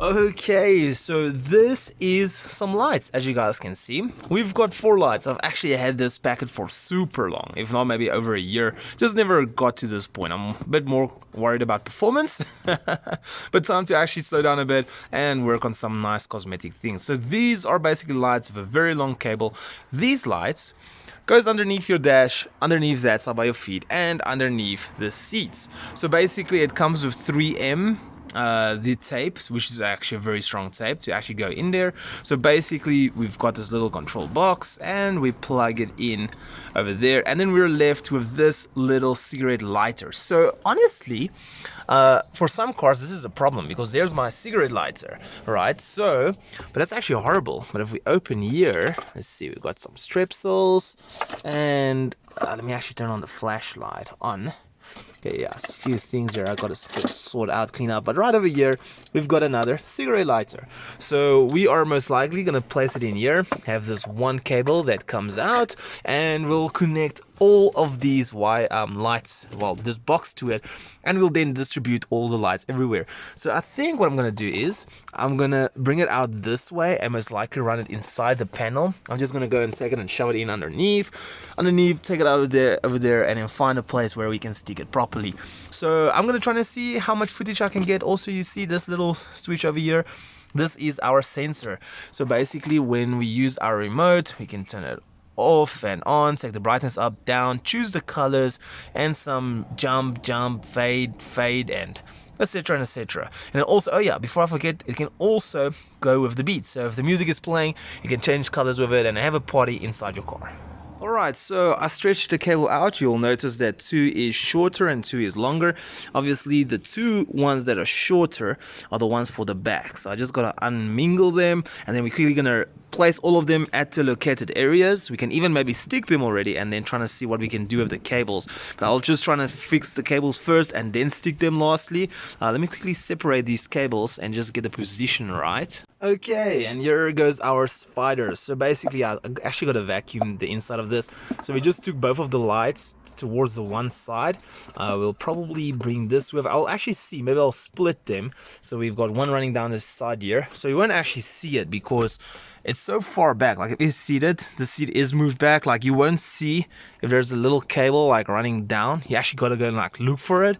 Okay, so this is some lights, as you guys can see. We've got 4 lights. I've actually had this packet for super long, if not maybe over a year. Just never got to this point. I'm a bit more worried about performance, but time to actually slow down a bit and work on some nice cosmetic things. So these are basically lights with a very long cable. These lights goes underneath your dash, underneath that side by your feet, and underneath the seats. So basically it comes with 3M the tapes, which is actually a very strong tape to actually go in there. So basically we've got this little control box and we plug it in over there, and then we're left with this little cigarette lighter. So honestly, for some cars this is a problem, because there's my cigarette lighter, right? So but that's actually horrible. But if we open here, let's see, we've got some strepsils, and let me actually turn on the flashlight on. Okay, yeah, a few things there I gotta sort out, clean up. But right over here, we've got another cigarette lighter. So we are most likely gonna place it in here, have this one cable that comes out, and we'll connect all of these lights, well, this box to it, and we'll then distribute all the lights everywhere. So I think what I'm gonna do is, I'm gonna bring it out this way and most likely run it inside the panel. I'm just gonna go and take it and shove it in underneath, take it over there, and then find a place where we can stick it properly. So I'm gonna try to see how much footage I can get. Also, you see this little switch over here, this is our sensor. So basically when we use our remote, we can turn it off and on, take the brightness up, down, choose the colors, and some jump, fade, and etc, and etc. And also, oh yeah, before I forget, it can also go with the beats. So if the music is playing, you can change colors with it and have a party inside your car. Alright, so I stretched the cable out. You'll notice that 2 is shorter and 2 is longer. Obviously the 2 ones that are shorter are the ones for the back. So I just gotta unmingle them, and then we're quickly gonna place all of them at the located areas. We can even maybe stick them already and then trying to see what we can do with the cables. But I'll just try to fix the cables first and then stick them lastly. Let me quickly separate these cables and just get the position right. Okay, and here goes our spider. So basically I actually got to vacuum the inside of this. So we just took both of the lights towards the one side. We'll probably bring this with, I'll actually see, maybe I'll split them. So we've got one running down this side here. So you won't actually see it because it's so far back. Like if it's seated, the seat is moved back. Like you won't see if there's a little cable like running down. You actually got to go and like look for it.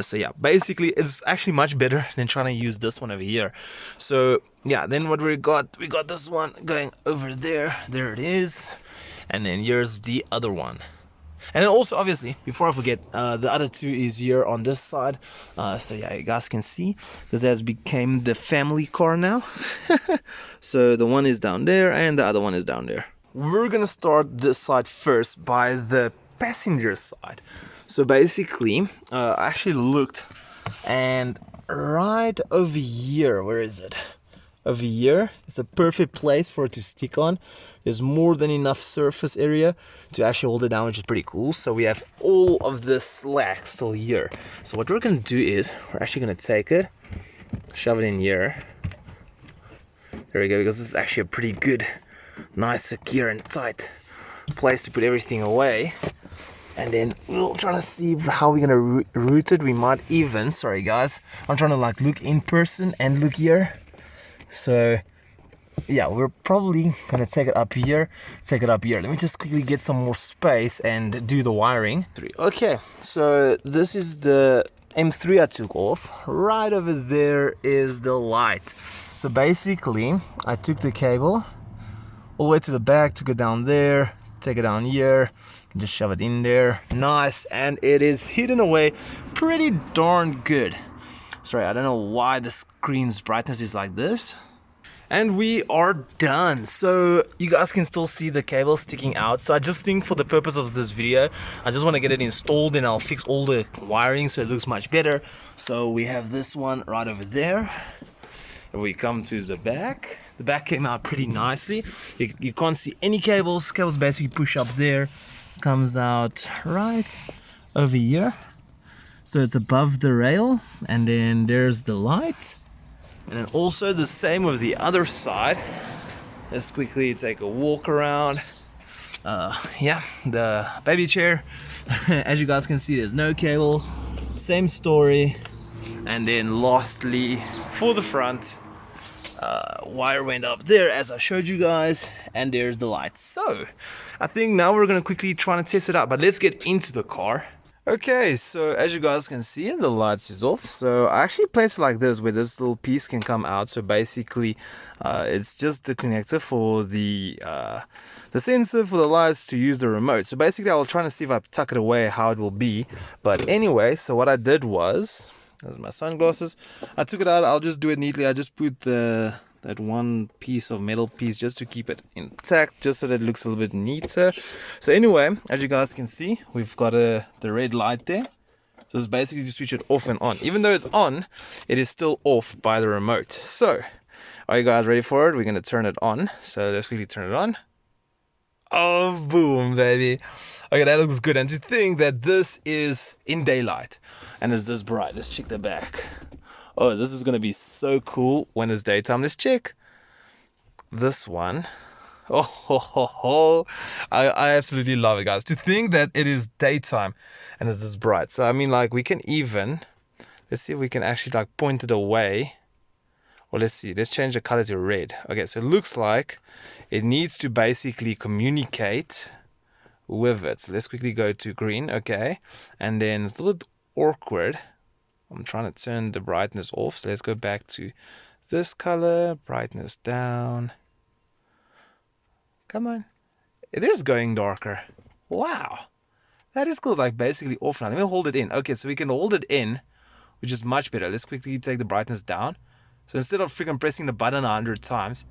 So yeah, basically it's actually much better than trying to use this one over here. So yeah, then what we got this one going over there. There it is. And then here's the other one. And then also, obviously, before I forget, the other 2 is here on this side. So yeah, you guys can see this has become the family car now. So the one is down there and the other one is down there. We're gonna start this side first by the passenger side. So basically, I actually looked, and right over here, where is it? Over here, it's a perfect place for it to stick on. There's more than enough surface area to actually hold it down, which is pretty cool. So we have all of this slack still here. So what we're gonna do is, we're actually gonna take it, shove it in here. There we go, because this is actually a pretty good, nice, secure and tight place to put everything away. And then we'll try to see how we're gonna route it. We might even, sorry guys, I'm trying to like look in person and look here. So yeah, we're probably gonna take it up here. Let me just quickly get some more space and do the wiring. Okay, so this is the M3 I took off. Right over there is the light. So basically I took the cable all the way to the back, took it down there, take it down here, just shove it in there, nice, and it is hidden away pretty darn good. Sorry, I don't know why the screen's brightness is like this. And we are done. So you guys can still see the cable sticking out. So I just think for the purpose of this video, I just want to get it installed and I'll fix all the wiring so it looks much better. So we have this one right over there. If we come to the back came out pretty nicely. You can't see any cables. Cables basically push up there. Comes out right over here. So it's above the rail, and then there's the light. And then also the same with the other side. Let's quickly take a walk around. Yeah, the baby chair. As you guys can see, there's no cable. Same story. And then lastly, for the front, wire went up there as I showed you guys, and there's the lights. So I think now we're gonna quickly try and test it out, but let's get into the car. Okay, so as you guys can see, the lights is off. So I actually placed it like this, where this little piece can come out. So basically it's just the connector for the sensor for the lights to use the remote. So basically I was trying to see if I tuck it away how it will be. But anyway, so what I did was, those are my sunglasses, I took it out. I'll just do it neatly. I just put that one piece of metal piece just to keep it intact, just so that it looks a little bit neater. So anyway, as you guys can see, we've got the red light there. So it's basically to switch it off and on. Even though it's on, it is still off by the remote. So are you guys ready for it? We're going to turn it on. So let's quickly turn it on. Oh, boom, baby. Okay, that looks good. And to think that this is in daylight and it's this bright. Let's check the back. Oh, this is going to be so cool when it's daytime. Let's check this one. Oh, ho, ho, ho. I absolutely love it, guys. To think that it is daytime and it's this bright. So, I mean, like, we can even, let's see if we can actually, like, point it away. Well, let's see. Let's change the color to red. Okay, so it looks like it needs to basically communicate with it. So let's quickly go to green. Okay, and then it's a little bit awkward. I'm trying to turn the brightness off, so let's go back to this color, brightness down. Come on. It is going darker. Wow. That is cool. Like basically off now. Let me hold it in. Okay, so we can hold it in, which is much better. Let's quickly take the brightness down. So instead of freaking pressing the button 100 times.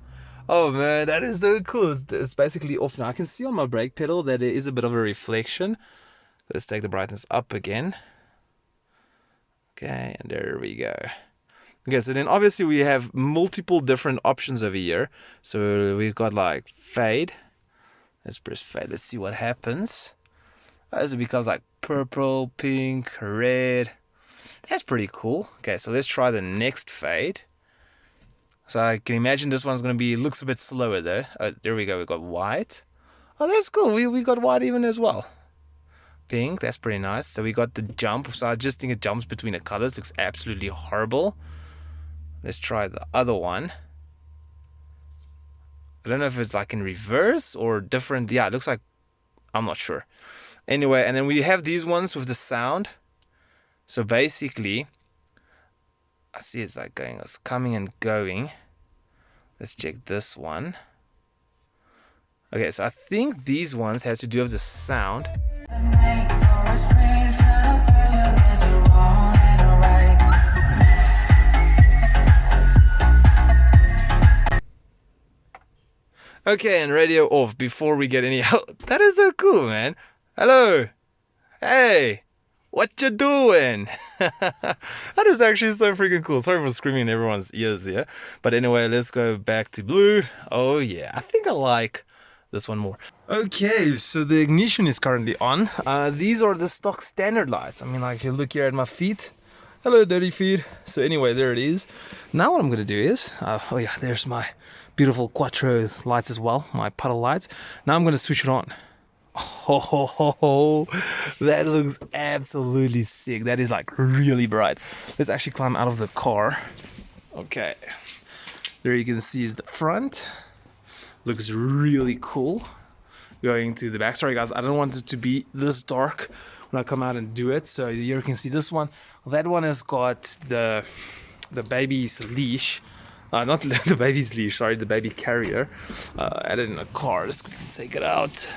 Oh man, that is so cool. It's basically off now. I can see on my brake pedal that there is a bit of a reflection. Let's take the brightness up again. Okay, and there we go. Okay, so then obviously we have multiple different options over here. So we've got like fade. Let's press fade. Let's see what happens. As it becomes like purple, pink, red. That's pretty cool. Okay, so let's try the next fade. So I can imagine this one's going to be, looks a bit slower though. There we go, we got white. Oh, that's cool. We got white even as well. Pink, that's pretty nice. So we got the jump. So I just think it jumps between the colors. Looks absolutely horrible. Let's try the other one. I don't know if it's like in reverse or different. Yeah, it looks like, I'm not sure. Anyway, and then we have these ones with the sound. So basically, I see it's like going, it's coming and going. Let's check this one. Okay, so I think these ones has to do with the sound. Okay, and radio off before we get any help. That is so cool, man. Hello. Hey. What you doing? That is actually so freaking cool. Sorry for screaming in everyone's ears here. But anyway, let's go back to blue. Oh yeah, I think I like this one more. Okay, so the ignition is currently on. These are the stock standard lights. I mean, like if you look here at my feet. Hello, dirty feet. So anyway, there it is. Now what I'm going to do is, oh yeah, there's my beautiful Quattro lights as well, my puddle lights. Now I'm going to switch it on. Oh, ho, ho, ho. That looks absolutely sick. That is like really bright. Let's actually climb out of the car. Okay, there you can see is the front. Looks really cool. Going to the back. Sorry guys, I don't want it to be this dark when I come out and do it. So you can see this one. That one has got the baby's leash. Not the baby's leash, sorry, the baby carrier. Added in a car. Let's quickly take it out.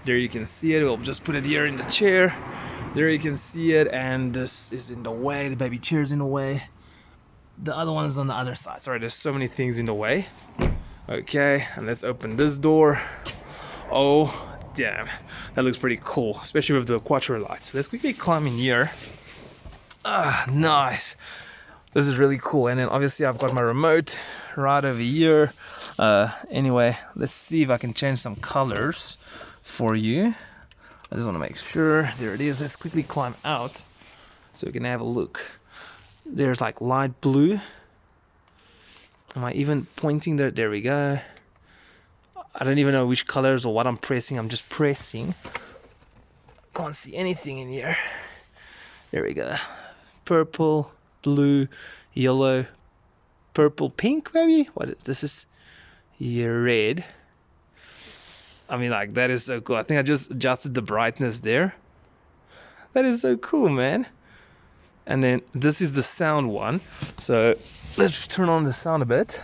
There you can see it. We'll just put it here in the chair. There you can see it, and this is in the way. The baby chair is in the way. The other one is on the other side. Sorry, there's so many things in the way. Okay, and let's open this door. Oh, damn. That looks pretty cool, especially with the Quattro lights. Let's quickly climb in here. Ah, nice. This is really cool. And then obviously I've got my remote right over here. Anyway, let's see if I can change some colors for you. I just want to make sure. There it is. Let's quickly climb out so we can have a look. There's like light blue. Am I even pointing there? There we go. I don't even know which colors or what I'm pressing. I'm just pressing. Can't see anything in here. There we go. Purple, blue, yellow, purple, pink maybe. What is this? Is red. I mean, like, that is so cool. I think I just adjusted the brightness there. That is so cool, man. And then this is the sound one. So let's turn on the sound a bit.